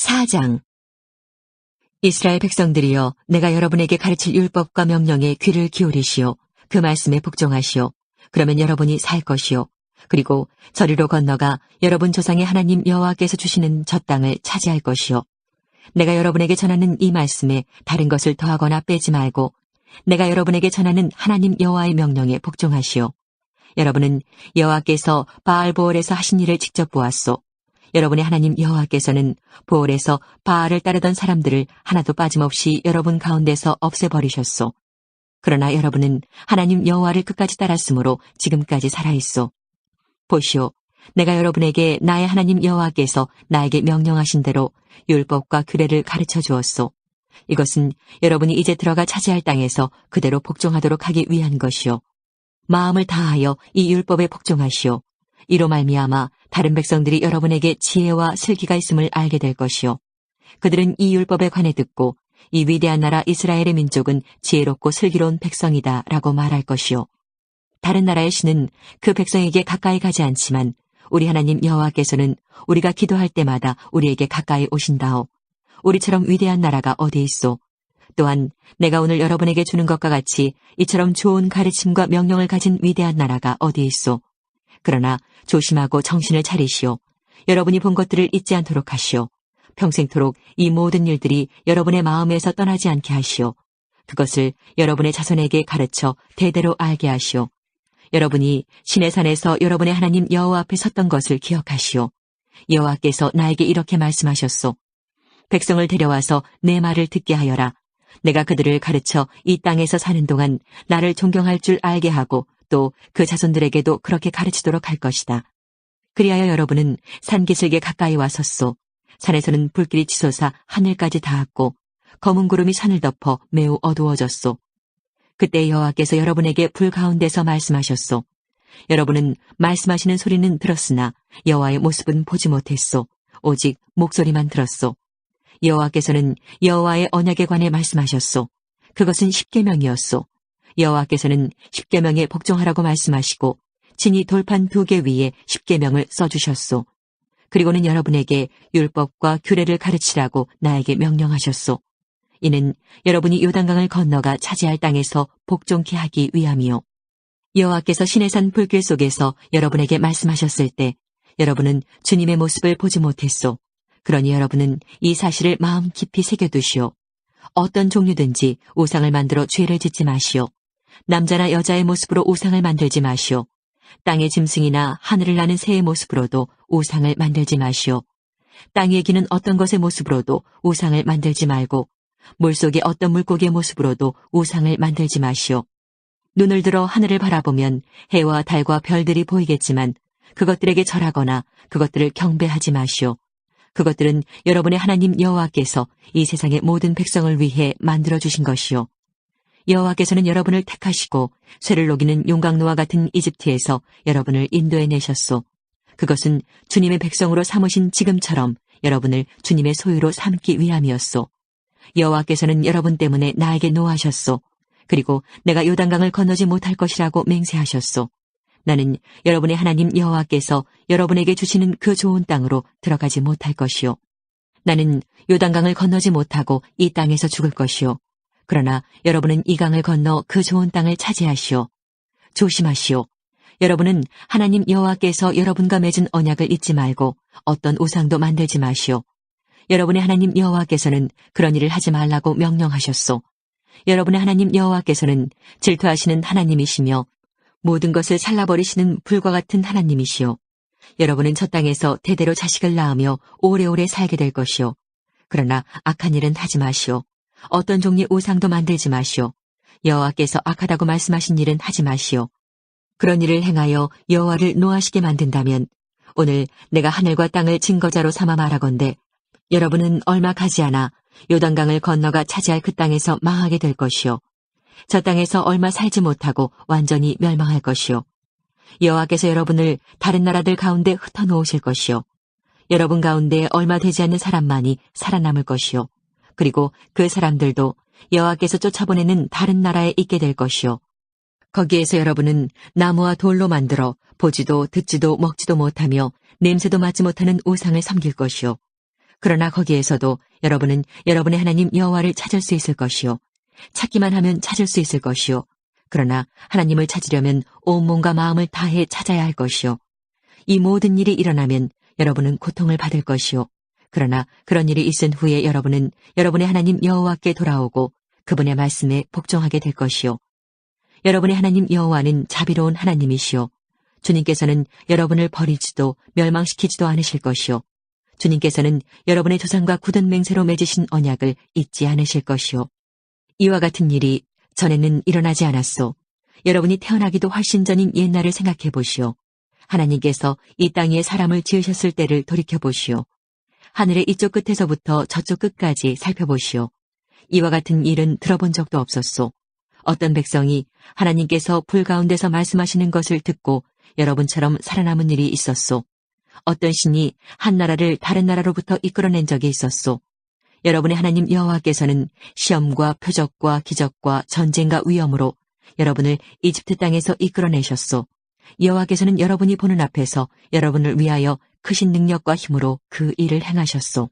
4장. 이스라엘 백성들이여, 내가 여러분에게 가르칠 율법과 명령에 귀를 기울이시오. 그 말씀에 복종하시오. 그러면 여러분이 살 것이요. 그리고 저리로 건너가 여러분 조상의 하나님 여호와께서 주시는 저 땅을 차지할 것이요. 내가 여러분에게 전하는 이 말씀에 다른 것을 더하거나 빼지 말고 내가 여러분에게 전하는 하나님 여호와의 명령에 복종하시오. 여러분은 여호와께서 바알보올에서 하신 일을 직접 보았소. 여러분의 하나님 여호와께서는 보올에서 바알을 따르던 사람들을 하나도 빠짐없이 여러분 가운데서 없애버리셨소. 그러나 여러분은 하나님 여호와를 끝까지 따랐으므로 지금까지 살아있소. 보시오, 내가 여러분에게 나의 하나님 여호와께서 나에게 명령하신 대로 율법과 규례를 가르쳐 주었소. 이것은 여러분이 이제 들어가 차지할 땅에서 그대로 복종하도록 하기 위한 것이요. 마음을 다하여 이 율법에 복종하시오. 이로 말미암아 다른 백성들이 여러분에게 지혜와 슬기가 있음을 알게 될 것이요. 그들은 이 율법에 관해 듣고 이 위대한 나라 이스라엘의 민족은 지혜롭고 슬기로운 백성이다 라고 말할 것이요. 다른 나라의 신은 그 백성에게 가까이 가지 않지만 우리 하나님 여호와께서는 우리가 기도할 때마다 우리에게 가까이 오신다오. 우리처럼 위대한 나라가 어디 있소. 또한 내가 오늘 여러분에게 주는 것과 같이 이처럼 좋은 가르침과 명령을 가진 위대한 나라가 어디 있소. 그러나 조심하고 정신을 차리시오. 여러분이 본 것들을 잊지 않도록 하시오. 평생토록 이 모든 일들이 여러분의 마음에서 떠나지 않게 하시오. 그것을 여러분의 자손에게 가르쳐 대대로 알게 하시오. 여러분이 신의 산에서 여러분의 하나님 여호와 앞에 섰던 것을 기억하시오. 여호와께서 나에게 이렇게 말씀하셨소. 백성을 데려와서 내 말을 듣게 하여라. 내가 그들을 가르쳐 이 땅에서 사는 동안 나를 존경할 줄 알게 하고 또 그 자손들에게도 그렇게 가르치도록 할 것이다. 그리하여 여러분은 산기슭에 가까이 와 섰소. 산에서는 불길이 치솟아 하늘까지 닿았고 검은 구름이 산을 덮어 매우 어두워졌소. 그때 여호와께서 여러분에게 불 가운데서 말씀하셨소. 여러분은 말씀하시는 소리는 들었으나 여호와의 모습은 보지 못했소. 오직 목소리만 들었소. 여호와께서는 여호와의 언약에 관해 말씀하셨소. 그것은 십계명이었소. 여호와께서는 십계명에 복종하라고 말씀하시고 진이 돌판 2개 위에 십계명을 써주셨소. 그리고는 여러분에게 율법과 규례를 가르치라고 나에게 명령하셨소. 이는 여러분이 요단강을 건너가 차지할 땅에서 복종케 하기 위함이요. 여호와께서 시내산 불길 속에서 여러분에게 말씀하셨을 때 여러분은 주님의 모습을 보지 못했소. 그러니 여러분은 이 사실을 마음 깊이 새겨두시오. 어떤 종류든지 우상을 만들어 죄를 짓지 마시오. 남자나 여자의 모습으로 우상을 만들지 마시오. 땅의 짐승이나 하늘을 나는 새의 모습으로도 우상을 만들지 마시오. 땅에 기는 어떤 것의 모습으로도 우상을 만들지 말고 물속의 어떤 물고기의 모습으로도 우상을 만들지 마시오. 눈을 들어 하늘을 바라보면 해와 달과 별들이 보이겠지만 그것들에게 절하거나 그것들을 경배하지 마시오. 그것들은 여러분의 하나님 여호와께서 이 세상의 모든 백성을 위해 만들어주신 것이요. 여호와께서는 여러분을 택하시고 쇠를 녹이는 용광로와 같은 이집트에서 여러분을 인도해내셨소. 그것은 주님의 백성으로 삼으신 지금처럼 여러분을 주님의 소유로 삼기 위함이었소. 여호와께서는 여러분 때문에 나에게 노하셨소. 그리고 내가 요단강을 건너지 못할 것이라고 맹세하셨소. 나는 여러분의 하나님 여호와께서 여러분에게 주시는 그 좋은 땅으로 들어가지 못할 것이요. 나는 요단강을 건너지 못하고 이 땅에서 죽을 것이요. 그러나 여러분은 이 강을 건너 그 좋은 땅을 차지하시오. 조심하시오. 여러분은 하나님 여호와께서 여러분과 맺은 언약을 잊지 말고 어떤 우상도 만들지 마시오. 여러분의 하나님 여호와께서는 그런 일을 하지 말라고 명령하셨소. 여러분의 하나님 여호와께서는 질투하시는 하나님이시며 모든 것을 살라버리시는 불과 같은 하나님이시오. 여러분은 저 땅에서 대대로 자식을 낳으며 오래오래 살게 될 것이오. 그러나 악한 일은 하지 마시오. 어떤 종류의 우상도 만들지 마시오. 여호와께서 악하다고 말씀하신 일은 하지 마시오. 그런 일을 행하여 여호와를 노하시게 만든다면 오늘 내가 하늘과 땅을 증거자로 삼아 말하건대 여러분은 얼마 가지 않아 요단강을 건너가 차지할 그 땅에서 망하게 될 것이요. 저 땅에서 얼마 살지 못하고 완전히 멸망할 것이요. 여호와께서 여러분을 다른 나라들 가운데 흩어놓으실 것이요. 여러분 가운데 얼마 되지 않는 사람만이 살아남을 것이요. 그리고 그 사람들도 여호와께서 쫓아보내는 다른 나라에 있게 될 것이요. 거기에서 여러분은 나무와 돌로 만들어 보지도 듣지도 먹지도 못하며 냄새도 맡지 못하는 우상을 섬길 것이요. 그러나 거기에서도 여러분은 여러분의 하나님 여호와를 찾을 수 있을 것이요. 찾기만 하면 찾을 수 있을 것이요. 그러나 하나님을 찾으려면 온 몸과 마음을 다해 찾아야 할 것이요. 이 모든 일이 일어나면 여러분은 고통을 받을 것이요. 그러나 그런 일이 있은 후에 여러분은 여러분의 하나님 여호와께 돌아오고 그분의 말씀에 복종하게 될 것이요. 여러분의 하나님 여호와는 자비로운 하나님이시요. 주님께서는 여러분을 버리지도 멸망시키지도 않으실 것이요. 주님께서는 여러분의 조상과 굳은 맹세로 맺으신 언약을 잊지 않으실 것이요. 이와 같은 일이 전에는 일어나지 않았소. 여러분이 태어나기도 훨씬 전인 옛날을 생각해 보시오. 하나님께서 이 땅 위에 사람을 지으셨을 때를 돌이켜 보시오. 하늘의 이쪽 끝에서부터 저쪽 끝까지 살펴보시오. 이와 같은 일은 들어본 적도 없었소. 어떤 백성이 하나님께서 불 가운데서 말씀하시는 것을 듣고 여러분처럼 살아남은 일이 있었소. 어떤 신이 한 나라를 다른 나라로부터 이끌어낸 적이 있었소. 여러분의 하나님 여호와께서는 시험과 표적과 기적과 전쟁과 위험으로 여러분을 이집트 땅에서 이끌어내셨소. 여호와께서는 여러분이 보는 앞에서 여러분을 위하여 크신 능력과 힘으로 그 일을 행하셨소.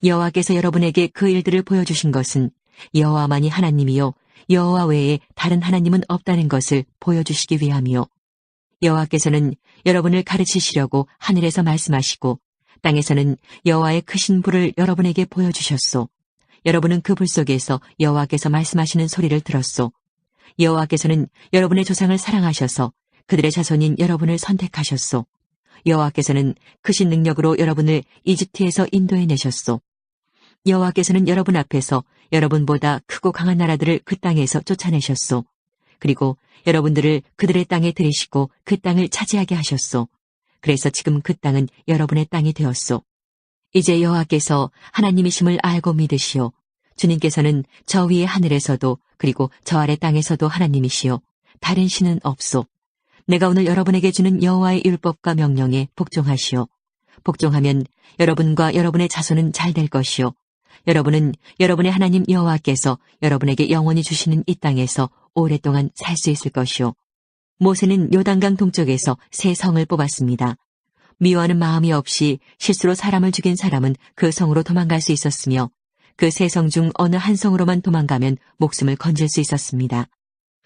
여호와께서 여러분에게 그 일들을 보여주신 것은 여호와만이 하나님이요 여호와 외에 다른 하나님은 없다는 것을 보여주시기 위함이요. 여호와께서는 여러분을 가르치시려고 하늘에서 말씀하시고 땅에서는 여호와의 크신 불을 여러분에게 보여주셨소. 여러분은 그 불 속에서 여호와께서 말씀하시는 소리를 들었소. 여호와께서는 여러분의 조상을 사랑하셔서 그들의 자손인 여러분을 선택하셨소. 여호와께서는 크신 능력으로 여러분을 이집트에서 인도해내셨소. 여호와께서는 여러분 앞에서 여러분보다 크고 강한 나라들을 그 땅에서 쫓아내셨소. 그리고 여러분들을 그들의 땅에 들이시고 그 땅을 차지하게 하셨소. 그래서 지금 그 땅은 여러분의 땅이 되었소. 이제 여호와께서 하나님이심을 알고 믿으시오. 주님께서는 저 위의 하늘에서도 그리고 저 아래 땅에서도 하나님이시오. 다른 신은 없소. 내가 오늘 여러분에게 주는 여호와의 율법과 명령에 복종하시오. 복종하면 여러분과 여러분의 자손은 잘 될 것이오. 여러분은 여러분의 하나님 여호와께서 여러분에게 영원히 주시는 이 땅에서 오랫동안 살 수 있을 것이오. 모세는 요단강 동쪽에서 새 성을 뽑았습니다. 미워하는 마음이 없이 실수로 사람을 죽인 사람은 그 성으로 도망갈 수 있었으며 그 세 성 중 어느 한 성으로만 도망가면 목숨을 건질 수 있었습니다.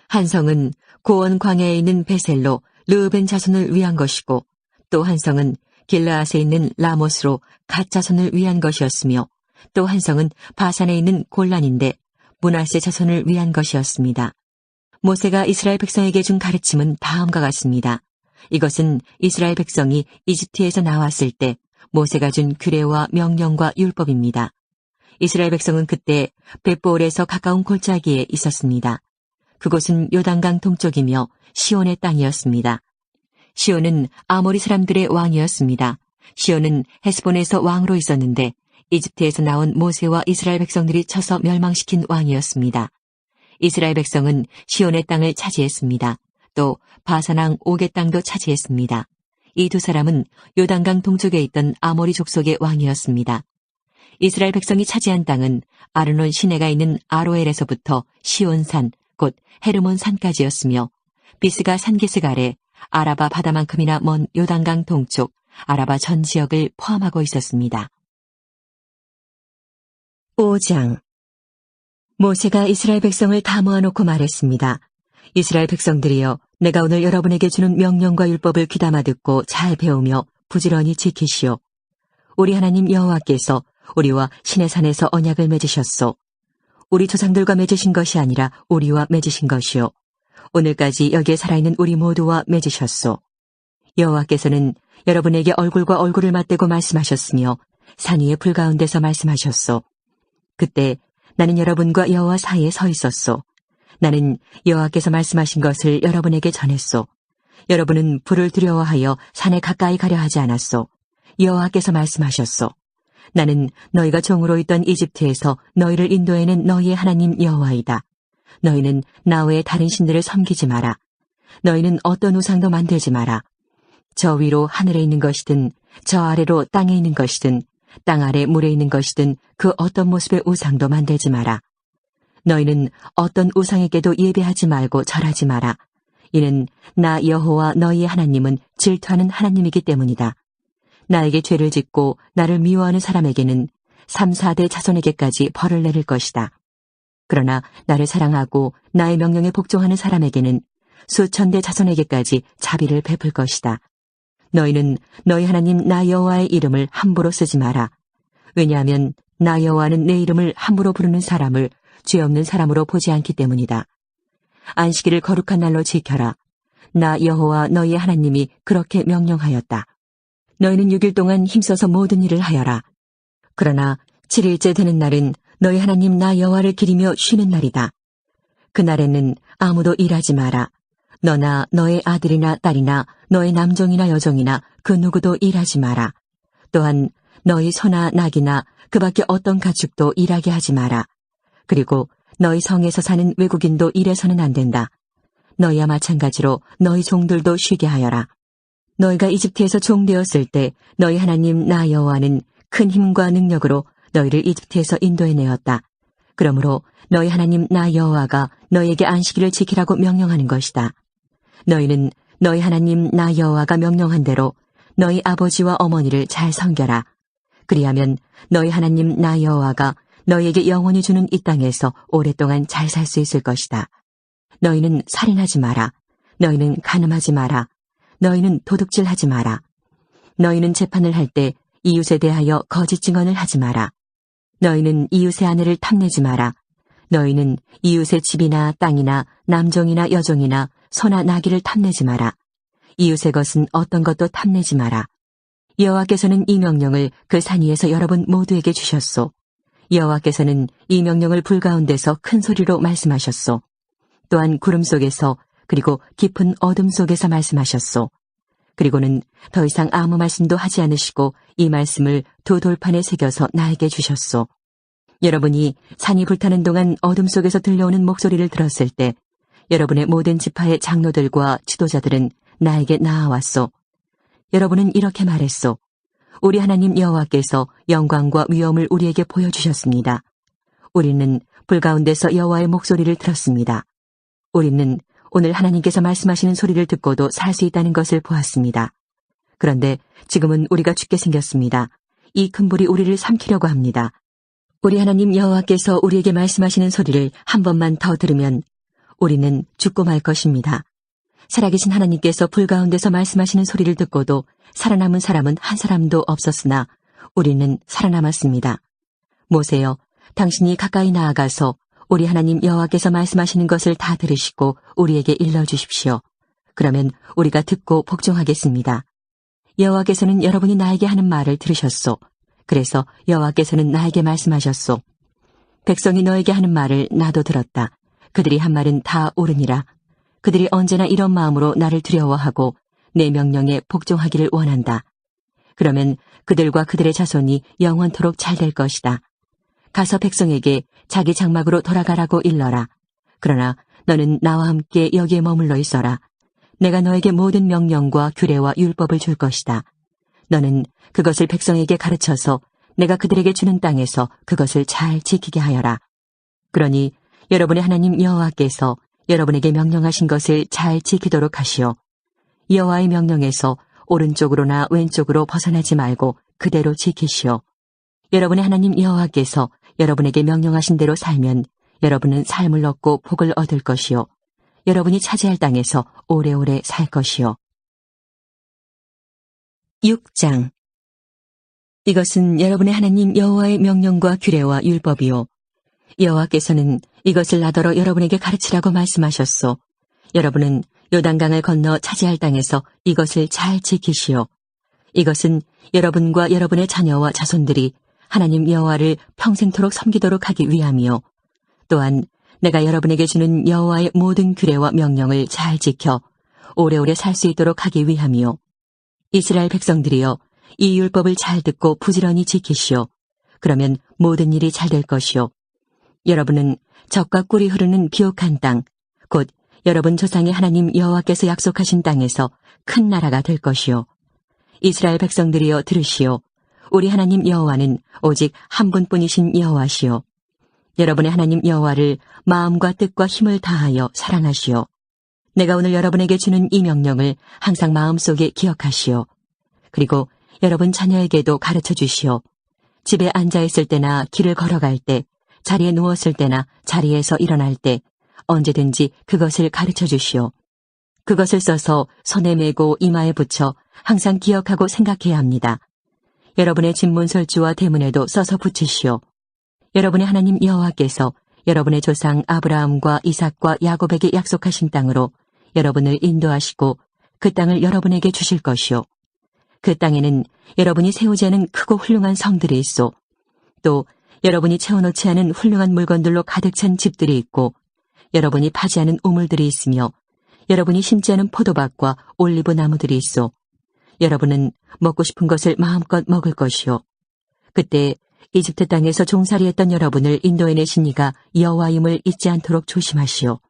한 성은 고원 광야에 있는 베셀로 르우벤 자손을 위한 것이고 또 한 성은 길르앗에 있는 라모스로 갓 자손을 위한 것이었으며 또 한 성은 바산에 있는 골란인데 므낫세 자손을 위한 것이었습니다. 모세가 이스라엘 백성에게 준 가르침은 다음과 같습니다. 이것은 이스라엘 백성이 이집트에서 나왔을 때 모세가 준 규례와 명령과 율법입니다. 이스라엘 백성은 그때 벳보올에서 가까운 골짜기에 있었습니다. 그곳은 요단강 동쪽이며 시온의 땅이었습니다. 시온은 아모리 사람들의 왕이었습니다. 시온은 헤스본에서 왕으로 있었는데 이집트에서 나온 모세와 이스라엘 백성들이 쳐서 멸망시킨 왕이었습니다. 이스라엘 백성은 시온의 땅을 차지했습니다. 또 바산왕 옥의 땅도 차지했습니다. 이 두 사람은 요단강 동쪽에 있던 아모리 족속의 왕이었습니다. 이스라엘 백성이 차지한 땅은 아르논 시내가 있는 아로엘에서부터 시온산, 곧 헤르몬 산까지였으며 비스가 산기슭 아래 아라바 바다만큼이나 먼 요단강 동쪽 아라바 전 지역을 포함하고 있었습니다. 5장 모세가 이스라엘 백성을 다 모아놓고 말했습니다. 이스라엘 백성들이여, 내가 오늘 여러분에게 주는 명령과 율법을 귀담아 듣고 잘 배우며 부지런히 지키시오. 우리 하나님 여호와께서 우리와 시내산에서 언약을 맺으셨소. 우리 조상들과 맺으신 것이 아니라 우리와 맺으신 것이요. 오늘까지 여기에 살아있는 우리 모두와 맺으셨소. 여호와께서는 여러분에게 얼굴과 얼굴을 맞대고 말씀하셨으며 산 위의 불 가운데서 말씀하셨소. 그때 나는 여러분과 여호와 사이에 서 있었소. 나는 여호와께서 말씀하신 것을 여러분에게 전했소. 여러분은 불을 두려워하여 산에 가까이 가려 하지 않았소. 여호와께서 말씀하셨소. 나는 너희가 종으로 있던 이집트에서 너희를 인도해낸 너희의 하나님 여호와이다. 너희는 나 외에 다른 신들을 섬기지 마라. 너희는 어떤 우상도 만들지 마라. 저 위로 하늘에 있는 것이든 저 아래로 땅에 있는 것이든 땅 아래 물에 있는 것이든 그 어떤 모습의 우상도 만들지 마라. 너희는 어떤 우상에게도 예배하지 말고 절하지 마라. 이는 나 여호와 너희의 하나님은 질투하는 하나님이기 때문이다. 나에게 죄를 짓고 나를 미워하는 사람에게는 3, 4대 자손에게까지 벌을 내릴 것이다. 그러나 나를 사랑하고 나의 명령에 복종하는 사람에게는 수천 대 자손에게까지 자비를 베풀 것이다. 너희는 너희 하나님 나 여호와의 이름을 함부로 쓰지 마라. 왜냐하면 나 여호와는 내 이름을 함부로 부르는 사람을 죄 없는 사람으로 보지 않기 때문이다. 안식일을 거룩한 날로 지켜라. 나 여호와 너희의 하나님이 그렇게 명령하였다. 너희는 6일 동안 힘써서 모든 일을 하여라. 그러나 7일째 되는 날은 너희 하나님 나 여호와를 기리며 쉬는 날이다. 그날에는 아무도 일하지 마라. 너나 너의 아들이나 딸이나 너의 남종이나 여종이나 그 누구도 일하지 마라. 또한 너희 소나 낙이나 그 밖에 어떤 가축도 일하게 하지 마라. 그리고 너희 성에서 사는 외국인도 일해서는 안 된다. 너희와 마찬가지로 너희 종들도 쉬게 하여라. 너희가 이집트에서 종되었을 때 너희 하나님 나 여호와는 큰 힘과 능력으로 너희를 이집트에서 인도해내었다. 그러므로 너희 하나님 나 여호와가 너희에게 안식일을 지키라고 명령하는 것이다. 너희는 너희 하나님 나 여호와가 명령한 대로 너희 아버지와 어머니를 잘 섬겨라. 그리하면 너희 하나님 나 여호와가 너희에게 영원히 주는 이 땅에서 오랫동안 잘 살 수 있을 것이다. 너희는 살인하지 마라. 너희는 간음하지 마라. 너희는 도둑질하지 마라. 너희는 재판을 할 때 이웃에 대하여 거짓 증언을 하지 마라. 너희는 이웃의 아내를 탐내지 마라. 너희는 이웃의 집이나 땅이나 남종이나 여종이나 소나 나귀를 탐내지 마라. 이웃의 것은 어떤 것도 탐내지 마라. 여호와께서는 이 명령을 그 산 위에서 여러분 모두에게 주셨소. 여호와께서는 이 명령을 불 가운데서 큰 소리로 말씀하셨소. 또한 구름 속에서 그리고 깊은 어둠 속에서 말씀하셨소. 그리고는 더 이상 아무 말씀도 하지 않으시고 이 말씀을 두 돌판에 새겨서 나에게 주셨소. 여러분이 산이 불타는 동안 어둠 속에서 들려오는 목소리를 들었을 때 여러분의 모든 지파의 장로들과 지도자들은 나에게 나아왔소. 여러분은 이렇게 말했소. 우리 하나님 여호와께서 영광과 위엄을 우리에게 보여주셨습니다. 우리는 불 가운데서 여호와의 목소리를 들었습니다. 우리는 오늘 하나님께서 말씀하시는 소리를 듣고도 살 수 있다는 것을 보았습니다. 그런데 지금은 우리가 죽게 생겼습니다. 이 큰 불이 우리를 삼키려고 합니다. 우리 하나님 여호와께서 우리에게 말씀하시는 소리를 한 번만 더 들으면 우리는 죽고 말 것입니다. 살아계신 하나님께서 불 가운데서 말씀하시는 소리를 듣고도 살아남은 사람은 한 사람도 없었으나 우리는 살아남았습니다. 모세여, 당신이 가까이 나아가서 우리 하나님 여호와께서 말씀하시는 것을 다 들으시고 우리에게 일러주십시오. 그러면 우리가 듣고 복종하겠습니다. 여호와께서는 여러분이 나에게 하는 말을 들으셨소. 그래서 여호와께서는 나에게 말씀하셨소. 백성이 너에게 하는 말을 나도 들었다. 그들이 한 말은 다 옳으니라. 그들이 언제나 이런 마음으로 나를 두려워하고 내 명령에 복종하기를 원한다. 그러면 그들과 그들의 자손이 영원토록 잘 될 것이다. 가서 백성에게 자기 장막으로 돌아가라고 일러라. 그러나 너는 나와 함께 여기에 머물러 있어라. 내가 너에게 모든 명령과 규례와 율법을 줄 것이다. 너는 그것을 백성에게 가르쳐서 내가 그들에게 주는 땅에서 그것을 잘 지키게 하여라. 그러니 여러분의 하나님 여호와께서 여러분에게 명령하신 것을 잘 지키도록 하시오. 여호와의 명령에서 오른쪽으로나 왼쪽으로 벗어나지 말고 그대로 지키시오. 여러분의 하나님 여호와께서 여러분에게 명령하신 대로 살면 여러분은 삶을 얻고 복을 얻을 것이요. 여러분이 차지할 땅에서 오래오래 살 것이요. 6장. 이것은 여러분의 하나님 여호와의 명령과 규례와 율법이요. 여호와께서는 이것을 나더러 여러분에게 가르치라고 말씀하셨소. 여러분은 요단강을 건너 차지할 땅에서 이것을 잘 지키시오. 이것은 여러분과 여러분의 자녀와 자손들이 하나님 여호와를 평생토록 섬기도록 하기 위함이요. 또한 내가 여러분에게 주는 여호와의 모든 규례와 명령을 잘 지켜 오래오래 살 수 있도록 하기 위함이요. 이스라엘 백성들이여, 이 율법을 잘 듣고 부지런히 지키시오. 그러면 모든 일이 잘 될 것이요. 여러분은 젖과 꿀이 흐르는 비옥한 땅, 곧 여러분 조상의 하나님 여호와께서 약속하신 땅에서 큰 나라가 될 것이요. 이스라엘 백성들이여 들으시오. 우리 하나님 여호와는 오직 한 분뿐이신 여호와시오. 여러분의 하나님 여호와를 마음과 뜻과 힘을 다하여 사랑하시오. 내가 오늘 여러분에게 주는 이 명령을 항상 마음속에 기억하시오. 그리고 여러분 자녀에게도 가르쳐 주시오. 집에 앉아 있을 때나 길을 걸어갈 때, 자리에 누웠을 때나 자리에서 일어날 때 언제든지 그것을 가르쳐 주시오. 그것을 써서 손에 메고 이마에 붙여 항상 기억하고 생각해야 합니다. 여러분의 집문설주와 대문에도 써서 붙이시오. 여러분의 하나님 여호와께서 여러분의 조상 아브라함과 이삭과 야곱에게 약속하신 땅으로 여러분을 인도하시고 그 땅을 여러분에게 주실 것이오. 그 땅에는 여러분이 세우지 않은 크고 훌륭한 성들이 있어 또 여러분이 채워놓지 않은 훌륭한 물건들로 가득 찬 집들이 있고 여러분이 파지 않은 우물들이 있으며 여러분이 심지 않은 포도밭과 올리브 나무들이 있어 여러분은 먹고 싶은 것을 마음껏 먹을 것이요. 그때 이집트 땅에서 종살이했던 여러분을 인도해내신 이가 여호와임을 잊지 않도록 조심하시오.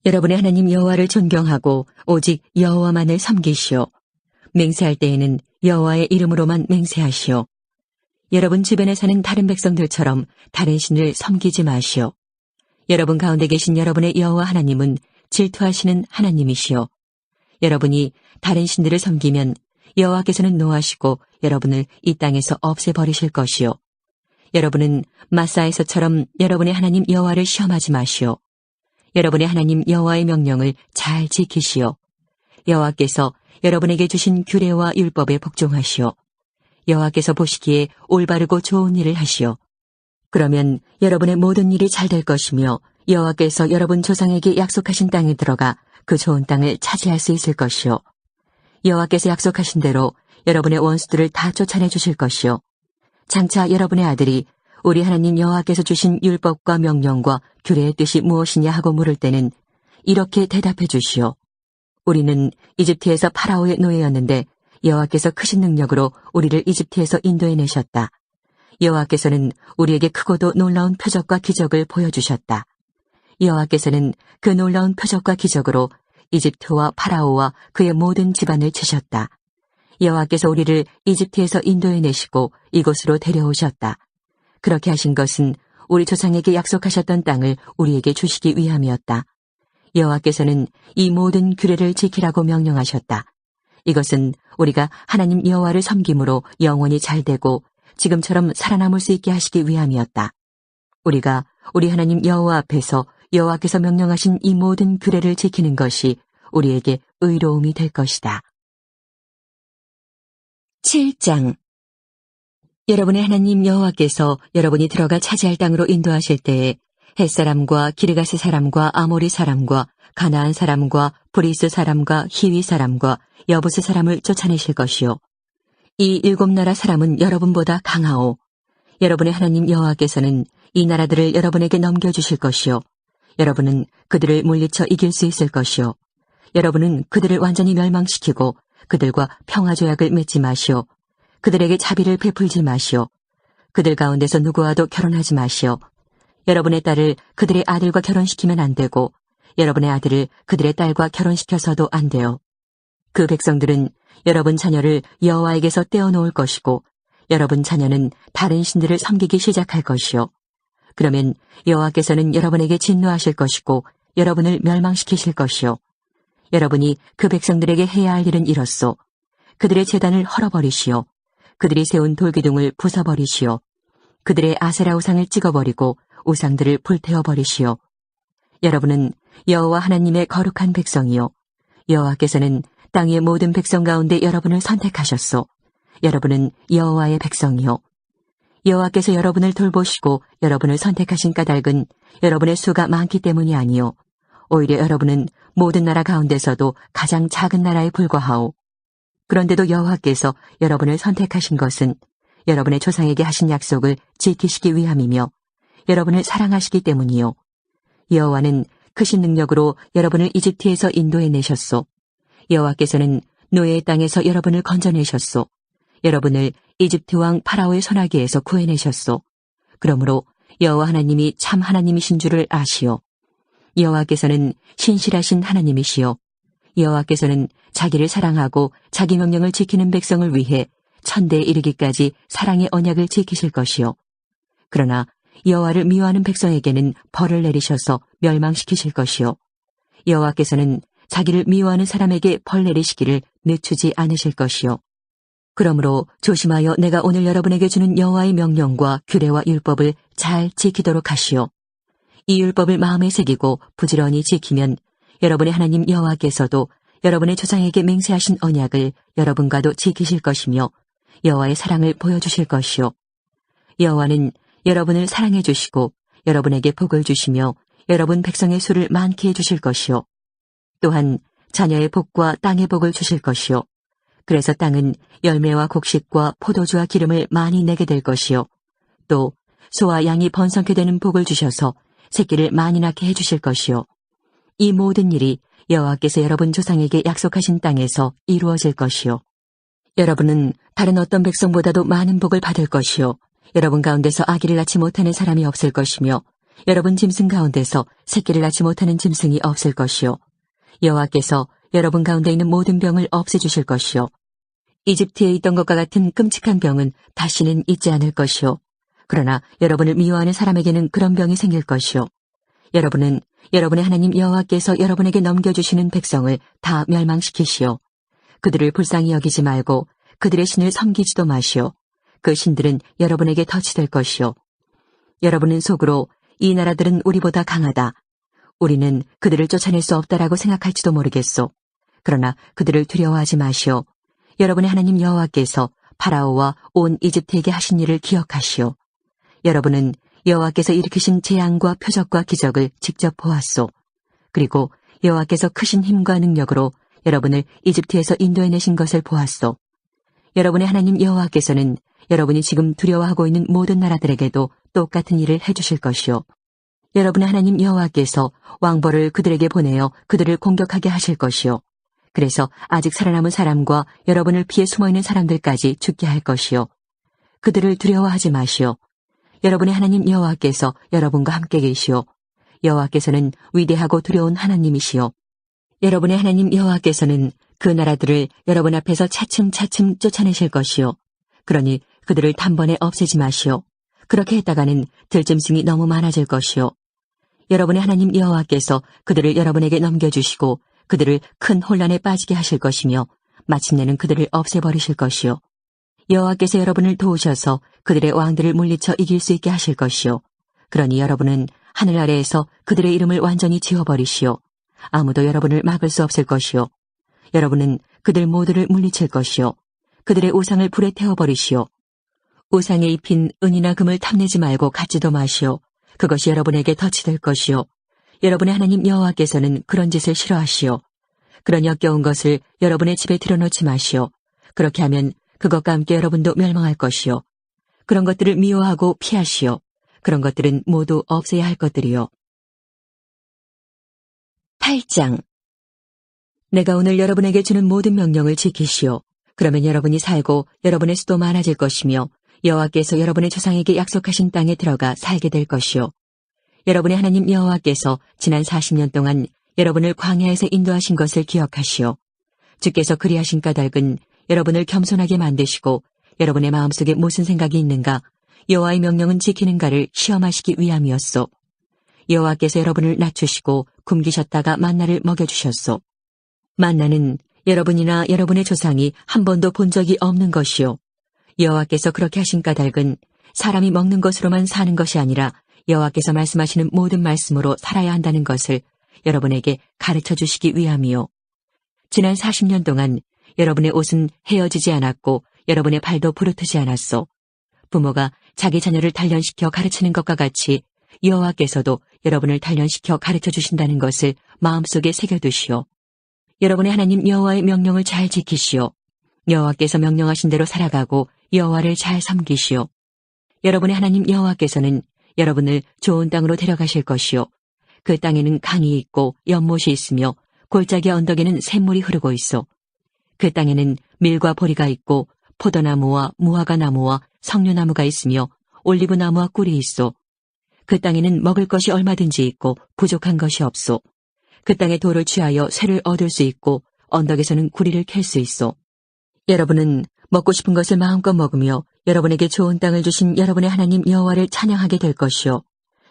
여러분의 하나님 여호와를 존경하고 오직 여호와만을 섬기시오. 맹세할 때에는 여호와의 이름으로만 맹세하시오. 여러분 주변에 사는 다른 백성들처럼 다른 신을 섬기지 마시오. 여러분 가운데 계신 여러분의 여호와 하나님은 질투하시는 하나님이시오. 여러분이 다른 신들을 섬기면 여호와께서는 노하시고 여러분을 이 땅에서 없애버리실 것이요. 여러분은 마사에서처럼 여러분의 하나님 여호와를 시험하지 마시오. 여러분의 하나님 여호와의 명령을 잘 지키시오. 여호와께서 여러분에게 주신 규례와 율법에 복종하시오. 여호와께서 보시기에 올바르고 좋은 일을 하시오. 그러면 여러분의 모든 일이 잘 될 것이며 여호와께서 여러분 조상에게 약속하신 땅에 들어가 그 좋은 땅을 차지할 수 있을 것이요. 여호와께서 약속하신 대로 여러분의 원수들을 다 쫓아내 주실 것이요. 장차 여러분의 아들이 우리 하나님 여호와께서 주신 율법과 명령과 규례의 뜻이 무엇이냐 하고 물을 때는 이렇게 대답해 주시오. 우리는 이집트에서 파라오의 노예였는데 여호와께서 크신 능력으로 우리를 이집트에서 인도해내셨다. 여호와께서는 우리에게 크고도 놀라운 표적과 기적을 보여주셨다. 여호와께서는 그 놀라운 표적과 기적으로 이집트와 파라오와 그의 모든 집안을 치셨다. 여호와께서 우리를 이집트에서 인도해내시고 이곳으로 데려오셨다. 그렇게 하신 것은 우리 조상에게 약속하셨던 땅을 우리에게 주시기 위함이었다. 여호와께서는 이 모든 규례를 지키라고 명령하셨다. 이것은 우리가 하나님 여호와를 섬김으로 영원히 잘되고 지금처럼 살아남을 수 있게 하시기 위함이었다. 우리가 우리 하나님 여호와 앞에서 여호와께서 명령하신 이 모든 규례를 지키는 것이 우리에게 의로움이 될 것이다. 7장 여러분의 하나님 여호와께서 여러분이 들어가 차지할 땅으로 인도하실 때에 헷사람과 기르가스 사람과 아모리 사람과 가나안 사람과 브리스 사람과 히위 사람과 여부스 사람을 쫓아내실 것이요. 이 7나라 사람은 여러분보다 강하오. 여러분의 하나님 여호와께서는 이 나라들을 여러분에게 넘겨주실 것이요. 여러분은 그들을 물리쳐 이길 수 있을 것이요. 여러분은 그들을 완전히 멸망시키고 그들과 평화조약을 맺지 마시오. 그들에게 자비를 베풀지 마시오. 그들 가운데서 누구와도 결혼하지 마시오. 여러분의 딸을 그들의 아들과 결혼시키면 안 되고 여러분의 아들을 그들의 딸과 결혼시켜서도 안 돼요. 그 백성들은 여러분 자녀를 여호와에게서 떼어놓을 것이고 여러분 자녀는 다른 신들을 섬기기 시작할 것이요. 그러면 여호와께서는 여러분에게 진노하실 것이고 여러분을 멸망시키실 것이요. 여러분이 그 백성들에게 해야 할 일은 이렇소. 그들의 제단을 헐어버리시오. 그들이 세운 돌기둥을 부숴버리시오. 그들의 아세라 우상을 찍어버리고 우상들을 불태워버리시오. 여러분은 여호와 하나님의 거룩한 백성이요. 여호와께서는 땅의 모든 백성 가운데 여러분을 선택하셨소. 여러분은 여호와의 백성이요. 여호와께서 여러분을 돌보시고 여러분을 선택하신 까닭은 여러분의 수가 많기 때문이 아니요. 오히려 여러분은 모든 나라 가운데서도 가장 작은 나라에 불과하오. 그런데도 여호와께서 여러분을 선택하신 것은 여러분의 조상에게 하신 약속을 지키시기 위함이며 여러분을 사랑하시기 때문이요. 여호와는 크신 능력으로 여러분을 이집트에서 인도해내셨소. 여호와께서는 노예의 땅에서 여러분을 건져내셨소. 여러분을 이집트 왕 파라오의 손아귀에서 구해내셨소. 그러므로 여호와 하나님이 참 하나님이신 줄을 아시오. 여호와께서는 신실하신 하나님이시오. 여호와께서는 자기를 사랑하고 자기 명령을 지키는 백성을 위해 천대에 이르기까지 사랑의 언약을 지키실 것이요. 그러나 여호와를 미워하는 백성에게는 벌을 내리셔서 멸망시키실 것이요. 여호와께서는 자기를 미워하는 사람에게 벌 내리시기를 늦추지 않으실 것이요. 그러므로 조심하여 내가 오늘 여러분에게 주는 여호와의 명령과 규례와 율법을 잘 지키도록 하시오. 이 율법을 마음에 새기고 부지런히 지키면 여러분의 하나님 여호와께서도 여러분의 조상에게 맹세하신 언약을 여러분과도 지키실 것이며 여호와의 사랑을 보여주실 것이요. 여호와는 여러분을 사랑해 주시고 여러분에게 복을 주시며 여러분 백성의 수를 많게 해주실 것이요. 또한 자녀의 복과 땅의 복을 주실 것이요. 그래서 땅은 열매와 곡식과 포도주와 기름을 많이 내게 될 것이요. 또 소와 양이 번성케 되는 복을 주셔서 새끼를 많이 낳게 해주실 것이요. 이 모든 일이 여호와께서 여러분 조상에게 약속하신 땅에서 이루어질 것이요. 여러분은 다른 어떤 백성보다도 많은 복을 받을 것이요. 여러분 가운데서 아기를 낳지 못하는 사람이 없을 것이며 여러분 짐승 가운데서 새끼를 낳지 못하는 짐승이 없을 것이요. 여호와께서 여러분 가운데 있는 모든 병을 없애주실 것이요. 이집트에 있던 것과 같은 끔찍한 병은 다시는 있지 않을 것이요. 그러나 여러분을 미워하는 사람에게는 그런 병이 생길 것이요. 여러분은 여러분의 하나님 여호와께서 여러분에게 넘겨주시는 백성을 다 멸망시키시오. 그들을 불쌍히 여기지 말고 그들의 신을 섬기지도 마시오. 그 신들은 여러분에게 덫이 될 것이요. 여러분은 속으로 이 나라들은 우리보다 강하다. 우리는 그들을 쫓아낼 수 없다라고 생각할지도 모르겠소. 그러나 그들을 두려워하지 마시오. 여러분의 하나님 여호와께서 파라오와 온 이집트에게 하신 일을 기억하시오. 여러분은 여호와께서 일으키신 재앙과 표적과 기적을 직접 보았소. 그리고 여호와께서 크신 힘과 능력으로 여러분을 이집트에서 인도해내신 것을 보았소. 여러분의 하나님 여호와께서는 여러분이 지금 두려워하고 있는 모든 나라들에게도 똑같은 일을 해주실 것이요. 여러분의 하나님 여호와께서 왕벌을 그들에게 보내어 그들을 공격하게 하실 것이요. 그래서 아직 살아남은 사람과 여러분을 피해 숨어있는 사람들까지 죽게 할 것이요. 그들을 두려워하지 마시오. 여러분의 하나님 여호와께서 여러분과 함께 계시오. 여호와께서는 위대하고 두려운 하나님이시오. 여러분의 하나님 여호와께서는 그 나라들을 여러분 앞에서 차츰차츰 쫓아내실 것이요. 그러니 그들을 단번에 없애지 마시오. 그렇게 했다가는 들짐승이 너무 많아질 것이요. 여러분의 하나님 여호와께서 그들을 여러분에게 넘겨주시고 그들을 큰 혼란에 빠지게 하실 것이며 마침내는 그들을 없애버리실 것이요. 여호와께서 여러분을 도우셔서 그들의 왕들을 물리쳐 이길 수 있게 하실 것이요. 그러니 여러분은 하늘 아래에서 그들의 이름을 완전히 지워버리시오. 아무도 여러분을 막을 수 없을 것이요. 여러분은 그들 모두를 물리칠 것이요. 그들의 우상을 불에 태워버리시오. 우상에 입힌 은이나 금을 탐내지 말고 갖지도 마시오. 그것이 여러분에게 덫이 될 것이요. 여러분의 하나님 여호와께서는 그런 짓을 싫어하시오. 그런 역겨운 것을 여러분의 집에 들여놓지 마시오. 그렇게 하면 그것과 함께 여러분도 멸망할 것이요. 그런 것들을 미워하고 피하시오. 그런 것들은 모두 없애야 할 것들이요. 8장. 내가 오늘 여러분에게 주는 모든 명령을 지키시오. 그러면 여러분이 살고 여러분의 수도 많아질 것이며 여호와께서 여러분의 조상에게 약속하신 땅에 들어가 살게 될 것이요. 여러분의 하나님 여호와께서 지난 40년 동안 여러분을 광야에서 인도하신 것을 기억하시오. 주께서 그리하신 까닭은 여러분을 겸손하게 만드시고 여러분의 마음속에 무슨 생각이 있는가, 여호와의 명령은 지키는가를 시험하시기 위함이었소. 여호와께서 여러분을 낮추시고 굶기셨다가 만나를 먹여주셨소. 만나는 여러분이나 여러분의 조상이 한 번도 본 적이 없는 것이요. 여호와께서 그렇게 하신 까닭은 사람이 먹는 것으로만 사는 것이 아니라 여호와께서 말씀하시는 모든 말씀으로 살아야 한다는 것을 여러분에게 가르쳐 주시기 위함이요. 지난 40년 동안 여러분의 옷은 헤어지지 않았고 여러분의 발도 부르트지 않았소. 부모가 자기 자녀를 단련시켜 가르치는 것과 같이 여호와께서도 여러분을 단련시켜 가르쳐 주신다는 것을 마음속에 새겨두시오. 여러분의 하나님 여호와의 명령을 잘 지키시오. 여호와께서 명령하신 대로 살아가고 여호와를 잘 섬기시오. 여러분의 하나님 여호와께서는 여러분을 좋은 땅으로 데려가실 것이요. 그 땅에는 강이 있고 연못이 있으며 골짜기 언덕에는 샘물이 흐르고 있어. 그 땅에는 밀과 보리가 있고 포도나무와 무화과 나무와 석류나무가 있으며 올리브나무와 꿀이 있어. 그 땅에는 먹을 것이 얼마든지 있고 부족한 것이 없소. 그 땅의 돌을 취하여 쇠를 얻을 수 있고 언덕에서는 구리를 캘 수 있어. 여러분은 먹고 싶은 것을 마음껏 먹으며 여러분에게 좋은 땅을 주신 여러분의 하나님 여호와를 찬양하게 될 것이요.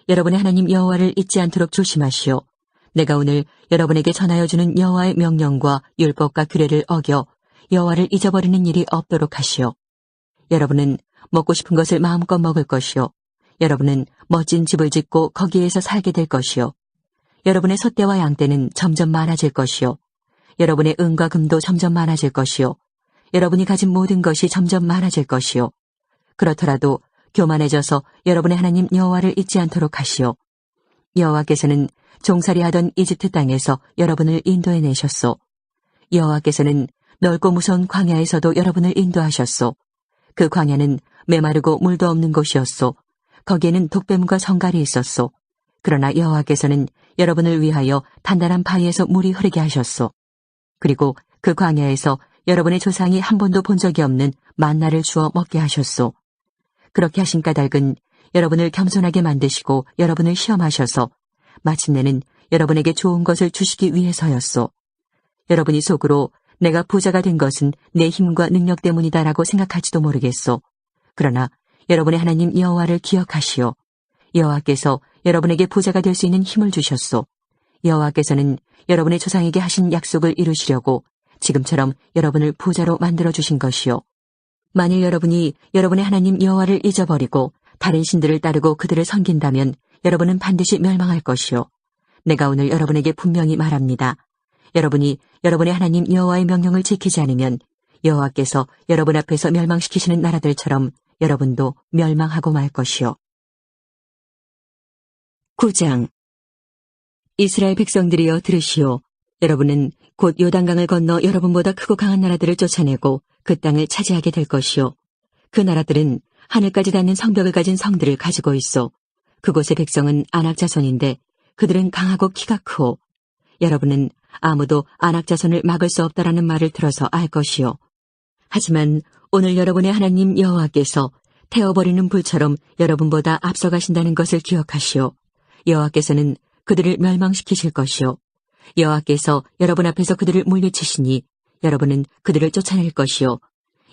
여러분의 하나님 여호와를 잊지 않도록 조심하시오. 내가 오늘 여러분에게 전하여 주는 여호와의 명령과 율법과 규례를 어겨 여호와를 잊어버리는 일이 없도록 하시오. 여러분은 먹고 싶은 것을 마음껏 먹을 것이요. 여러분은 멋진 집을 짓고 거기에서 살게 될 것이요. 여러분의 소떼와 양떼는 점점 많아질 것이요. 여러분의 은과 금도 점점 많아질 것이요. 여러분이 가진 모든 것이 점점 많아질 것이요. 그렇더라도 교만해져서 여러분의 하나님 여호와를 잊지 않도록 하시오. 여호와께서는 종살이하던 이집트 땅에서 여러분을 인도해내셨소. 여호와께서는 넓고 무서운 광야에서도 여러분을 인도하셨소. 그 광야는 메마르고 물도 없는 곳이었소. 거기에는 독뱀과 성갈이 있었소. 그러나 여호와께서는 여러분을 위하여 단단한 바위에서 물이 흐르게 하셨소. 그리고 그 광야에서 여러분의 조상이 한 번도 본 적이 없는 만나를 주어 먹게 하셨소. 그렇게 하신 까닭은 여러분을 겸손하게 만드시고 여러분을 시험하셔서 마침내는 여러분에게 좋은 것을 주시기 위해서였소. 여러분이 속으로 내가 부자가 된 것은 내 힘과 능력 때문이다라고 생각할지도 모르겠소. 그러나 여러분의 하나님 여호와를 기억하시오. 여호와께서 여러분에게 부자가 될 수 있는 힘을 주셨소. 여호와께서는 여러분의 조상에게 하신 약속을 이루시려고 지금처럼 여러분을 부자로 만들어주신 것이요. 만일 여러분이 여러분의 하나님 여호와를 잊어버리고 다른 신들을 따르고 그들을 섬긴다면 여러분은 반드시 멸망할 것이요. 내가 오늘 여러분에게 분명히 말합니다. 여러분이 여러분의 하나님 여호와의 명령을 지키지 않으면 여호와께서 여러분 앞에서 멸망시키시는 나라들처럼 여러분도 멸망하고 말 것이요. 9장. 이스라엘 백성들이여 들으시오. 여러분은 곧 요단강을 건너 여러분보다 크고 강한 나라들을 쫓아내고 그 땅을 차지하게 될 것이요. 그 나라들은 하늘까지 닿는 성벽을 가진 성들을 가지고 있어. 그곳의 백성은 아낙 자손인데 그들은 강하고 키가 크오. 여러분은 아무도 아낙 자손을 막을 수 없다라는 말을 들어서 알 것이요. 하지만 오늘 여러분의 하나님 여호와께서 태워버리는 불처럼 여러분보다 앞서가신다는 것을 기억하시오. 여호와께서는 그들을 멸망시키실 것이요. 여호와께서 여러분 앞에서 그들을 물리치시니 여러분은 그들을 쫓아낼 것이요.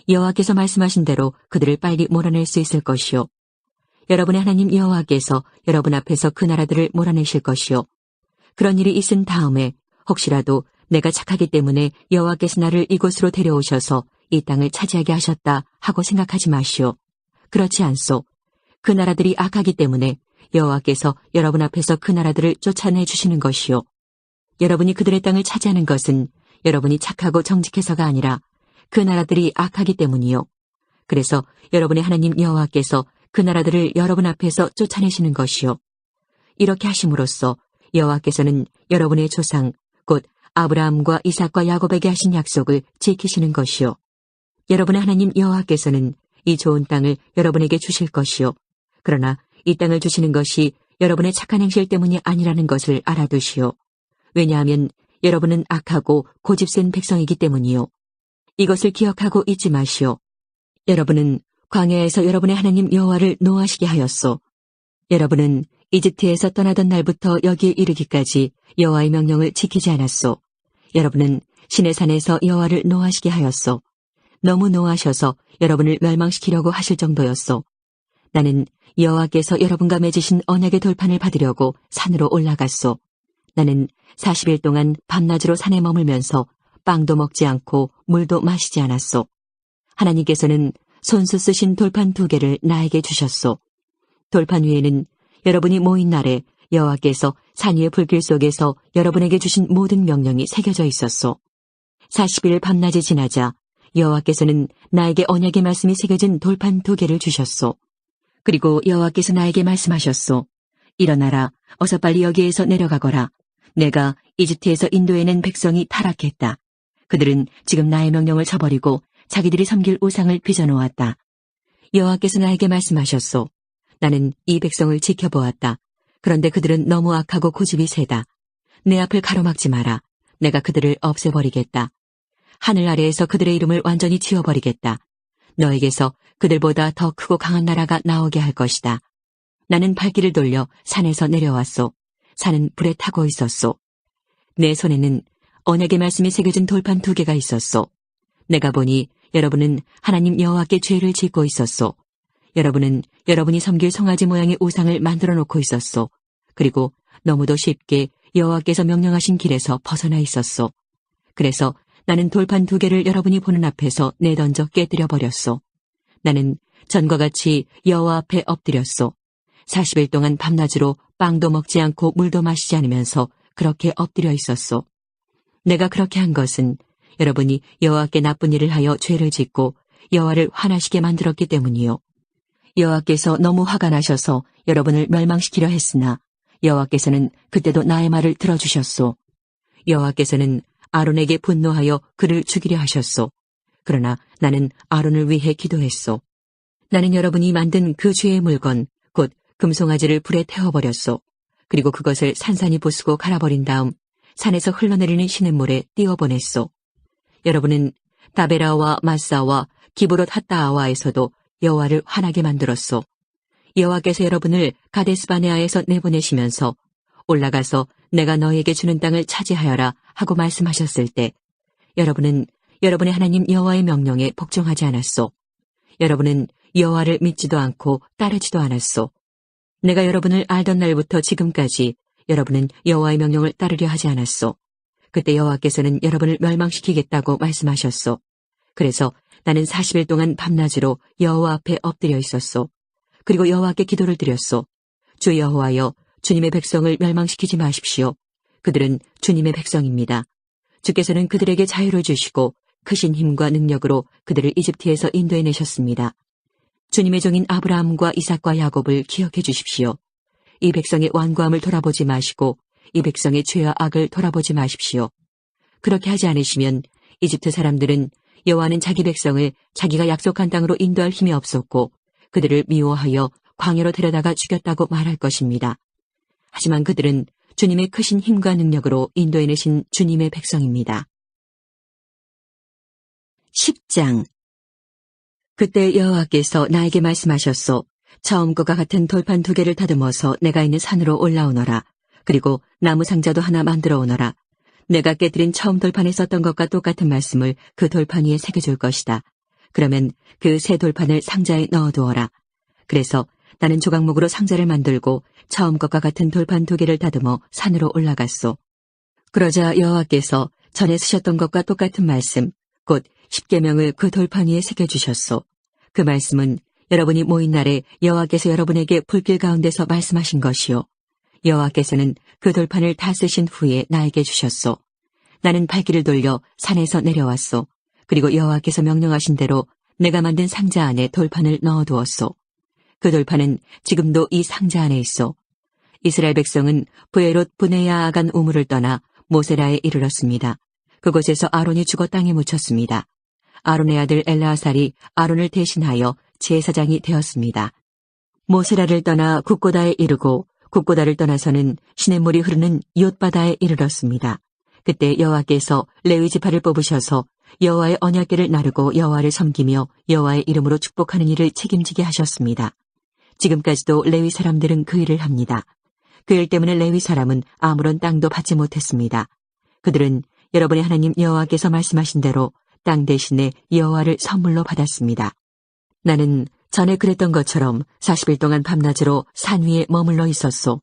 여호와께서 말씀하신 대로 그들을 빨리 몰아낼 수 있을 것이요. 여러분의 하나님 여호와께서 여러분 앞에서 그 나라들을 몰아내실 것이요. 그런 일이 있은 다음에 혹시라도 내가 착하기 때문에 여호와께서 나를 이곳으로 데려오셔서 이 땅을 차지하게 하셨다 하고 생각하지 마시오. 그렇지 않소. 그 나라들이 악하기 때문에 여호와께서 여러분 앞에서 그 나라들을 쫓아내 주시는 것이요. 여러분이 그들의 땅을 차지하는 것은 여러분이 착하고 정직해서가 아니라 그 나라들이 악하기 때문이요. 그래서 여러분의 하나님 여호와께서 그 나라들을 여러분 앞에서 쫓아내시는 것이요. 이렇게 하심으로써 여호와께서는 여러분의 조상 곧 아브라함과 이삭과 야곱에게 하신 약속을 지키시는 것이요. 여러분의 하나님 여호와께서는 이 좋은 땅을 여러분에게 주실 것이요. 그러나 이 땅을 주시는 것이 여러분의 착한 행실 때문이 아니라는 것을 알아두시오. 왜냐하면 여러분은 악하고 고집센 백성이기 때문이요. 이것을 기억하고 잊지 마시오. 여러분은 광야에서 여러분의 하나님 여호와를 노하시게 하였소. 여러분은 이집트에서 떠나던 날부터 여기에 이르기까지 여호와의 명령을 지키지 않았소. 여러분은 시내 산에서 여호와를 노하시게 하였소. 너무 노하셔서 여러분을 멸망시키려고 하실 정도였소. 나는 여호와께서 여러분과 맺으신 언약의 돌판을 받으려고 산으로 올라갔소. 나는 40일 동안 밤낮으로 산에 머물면서 빵도 먹지 않고 물도 마시지 않았소. 하나님께서는 손수 쓰신 돌판 2개를 나에게 주셨소. 돌판 위에는 여러분이 모인 날에 여호와께서 산 위의 불길 속에서 여러분에게 주신 모든 명령이 새겨져 있었소. 40일 밤낮이 지나자 여호와께서는 나에게 언약의 말씀이 새겨진 돌판 2개를 주셨소. 그리고 여호와께서 나에게 말씀하셨소. 일어나라, 어서 빨리 여기에서 내려가거라. 내가 이집트에서 인도해낸 백성이 타락했다. 그들은 지금 나의 명령을 저버리고 자기들이 섬길 우상을 빚어놓았다. 여호와께서 나에게 말씀하셨소. 나는 이 백성을 지켜보았다. 그런데 그들은 너무 악하고 고집이 세다. 내 앞을 가로막지 마라. 내가 그들을 없애버리겠다. 하늘 아래에서 그들의 이름을 완전히 지워버리겠다. 너에게서 그들보다 더 크고 강한 나라가 나오게 할 것이다. 나는 발길을 돌려 산에서 내려왔소. 산은 불에 타고 있었소. 내 손에는 언약의 말씀이 새겨진 돌판 2개가 있었소. 내가 보니 여러분은 하나님 여호와께 죄를 짓고 있었소. 여러분은 여러분이 섬길 송아지 모양의 우상을 만들어 놓고 있었소. 그리고 너무도 쉽게 여호와께서 명령하신 길에서 벗어나 있었소. 그래서 나는 돌판 2개를 여러분이 보는 앞에서 내던져 깨뜨려 버렸소. 나는 전과 같이 여호와 앞에 엎드렸소. 40일 동안 밤낮으로 빵도 먹지 않고 물도 마시지 않으면서 그렇게 엎드려 있었소. 내가 그렇게 한 것은 여러분이 여호와께 나쁜 일을 하여 죄를 짓고 여호와를 화나시게 만들었기 때문이요. 여호와께서 너무 화가 나셔서 여러분을 멸망시키려 했으나 여호와께서는 그때도 나의 말을 들어주셨소. 여호와께서는 아론에게 분노하여 그를 죽이려 하셨소. 그러나 나는 아론을 위해 기도했소. 나는 여러분이 만든 그 죄의 물건, 곧 금송아지를 불에 태워버렸소. 그리고 그것을 산산이 부수고 갈아버린 다음 산에서 흘러내리는 시냇물에 띄워보냈소. 여러분은 다베라와 마사와 기브롯 핫다아와에서도 여호와를 화나게 만들었소. 여호와께서 여러분을 가데스바네아에서 내보내시면서 올라가서 내가 너에게 주는 땅을 차지하여라 하고 말씀하셨을 때 여러분은 여러분의 하나님 여호와의 명령에 복종하지 않았소. 여러분은 여호와를 믿지도 않고 따르지도 않았소. 내가 여러분을 알던 날부터 지금까지 여러분은 여호와의 명령을 따르려 하지 않았소. 그때 여호와께서는 여러분을 멸망시키겠다고 말씀하셨소. 그래서 나는 40일 동안 밤낮으로 여호와 앞에 엎드려 있었소. 그리고 여호와께 기도를 드렸소. 주 여호와여, 주님의 백성을 멸망시키지 마십시오. 그들은 주님의 백성입니다. 주께서는 그들에게 자유를 주시고 크신 힘과 능력으로 그들을 이집트에서 인도해내셨습니다. 주님의 종인 아브라함과 이삭과 야곱을 기억해 주십시오. 이 백성의 완고함을 돌아보지 마시고 이 백성의 죄와 악을 돌아보지 마십시오. 그렇게 하지 않으시면 이집트 사람들은 여호와는 자기 백성을 자기가 약속한 땅으로 인도할 힘이 없었고 그들을 미워하여 광야로 데려다가 죽였다고 말할 것입니다. 하지만 그들은 주님의 크신 힘과 능력으로 인도해내신 주님의 백성입니다. 10장. 그때 여호와께서 나에게 말씀하셨소. 처음 것과 같은 돌판 2개를 다듬어서 내가 있는 산으로 올라오너라. 그리고 나무 상자도 하나 만들어 오너라. 내가 깨뜨린 처음 돌판에 썼던 것과 똑같은 말씀을 그 돌판 위에 새겨줄 것이다. 그러면 그 새 돌판을 상자에 넣어두어라. 그래서 나는 조각목으로 상자를 만들고 처음 것과 같은 돌판 2개를 다듬어 산으로 올라갔소. 그러자 여호와께서 전에 쓰셨던 것과 똑같은 말씀, 곧 10계명을 그 돌판 위에 새겨주셨소. 그 말씀은 여러분이 모인 날에 여호와께서 여러분에게 불길 가운데서 말씀하신 것이요. 여호와께서는 그 돌판을 다 쓰신 후에 나에게 주셨소. 나는 발길을 돌려 산에서 내려왔소. 그리고 여호와께서 명령하신 대로 내가 만든 상자 안에 돌판을 넣어두었소. 그 돌판은 지금도 이 상자 안에 있어. 이스라엘 백성은 브에롯 브네야아간 우물을 떠나 모세라에 이르렀습니다. 그곳에서 아론이 죽어 땅에 묻혔습니다. 아론의 아들 엘르아살이 아론을 대신하여 제사장이 되었습니다. 모세라를 떠나 굽고다에 이르고 굽고다를 떠나서는 시냇물이 흐르는 욤바다에 이르렀습니다. 그때 여호와께서 레위 지파를 뽑으셔서 여호와의 언약궤를 나르고 여호와를 섬기며 여호와의 이름으로 축복하는 일을 책임지게 하셨습니다. 지금까지도 레위 사람들은 그 일을 합니다. 그 일 때문에 레위 사람은 아무런 땅도 받지 못했습니다. 그들은 여러분의 하나님 여호와께서 말씀하신 대로 땅 대신에 여호와를 선물로 받았습니다. 나는 전에 그랬던 것처럼 40일 동안 밤낮으로 산 위에 머물러 있었소.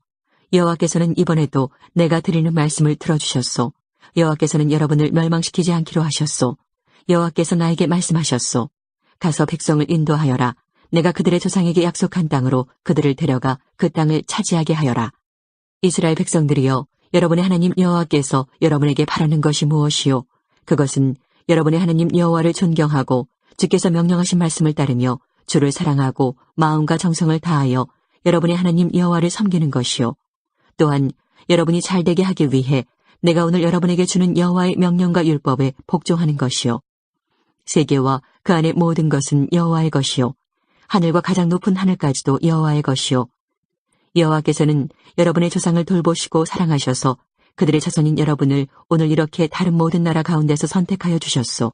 여호와께서는 이번에도 내가 드리는 말씀을 들어주셨소. 여호와께서는 여러분을 멸망시키지 않기로 하셨소. 여호와께서 나에게 말씀하셨소. 가서 백성을 인도하여라. 내가 그들의 조상에게 약속한 땅으로 그들을 데려가 그 땅을 차지하게 하여라. 이스라엘 백성들이여, 여러분의 하나님 여호와께서 여러분에게 바라는 것이 무엇이요? 그것은 여러분의 하나님 여호와를 존경하고 주께서 명령하신 말씀을 따르며 주를 사랑하고 마음과 정성을 다하여 여러분의 하나님 여호와를 섬기는 것이요. 또한 여러분이 잘되게 하기 위해 내가 오늘 여러분에게 주는 여호와의 명령과 율법에 복종하는 것이요. 세계와 그 안의 모든 것은 여호와의 것이요. 하늘과 가장 높은 하늘까지도 여호와의 것이요. 여호와께서는 여러분의 조상을 돌보시고 사랑하셔서 그들의 자손인 여러분을 오늘 이렇게 다른 모든 나라 가운데서 선택하여 주셨소.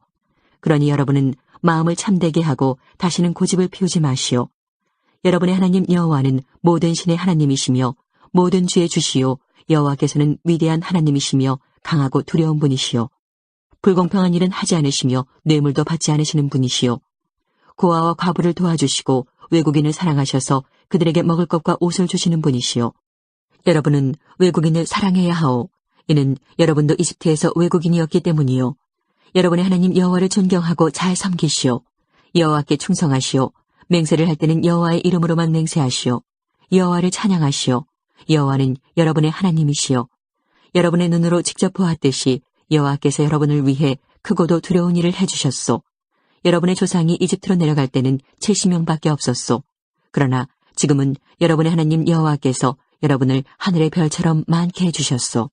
그러니 여러분은 마음을 참되게 하고 다시는 고집을 피우지 마시오. 여러분의 하나님 여호와는 모든 신의 하나님이시며 모든 주의 주시오. 여호와께서는 위대한 하나님이시며 강하고 두려운 분이시오. 불공평한 일은 하지 않으시며 뇌물도 받지 않으시는 분이시오. 고아와 과부를 도와주시고 외국인을 사랑하셔서 그들에게 먹을 것과 옷을 주시는 분이시오. 여러분은 외국인을 사랑해야 하오. 이는 여러분도 이집트에서 외국인이었기 때문이요. 여러분의 하나님 여호와를 존경하고 잘 섬기시오. 여호와께 충성하시오. 맹세를 할 때는 여호와의 이름으로만 맹세하시오. 여호와를 찬양하시오. 여호와는 여러분의 하나님이시오. 여러분의 눈으로 직접 보았듯이 여호와께서 여러분을 위해 크고도 두려운 일을 해주셨소. 여러분의 조상이 이집트로 내려갈 때는 70명밖에 없었소. 그러나 지금은 여러분의 하나님 여호와께서 여러분을 하늘의 별처럼 많게 해주셨소.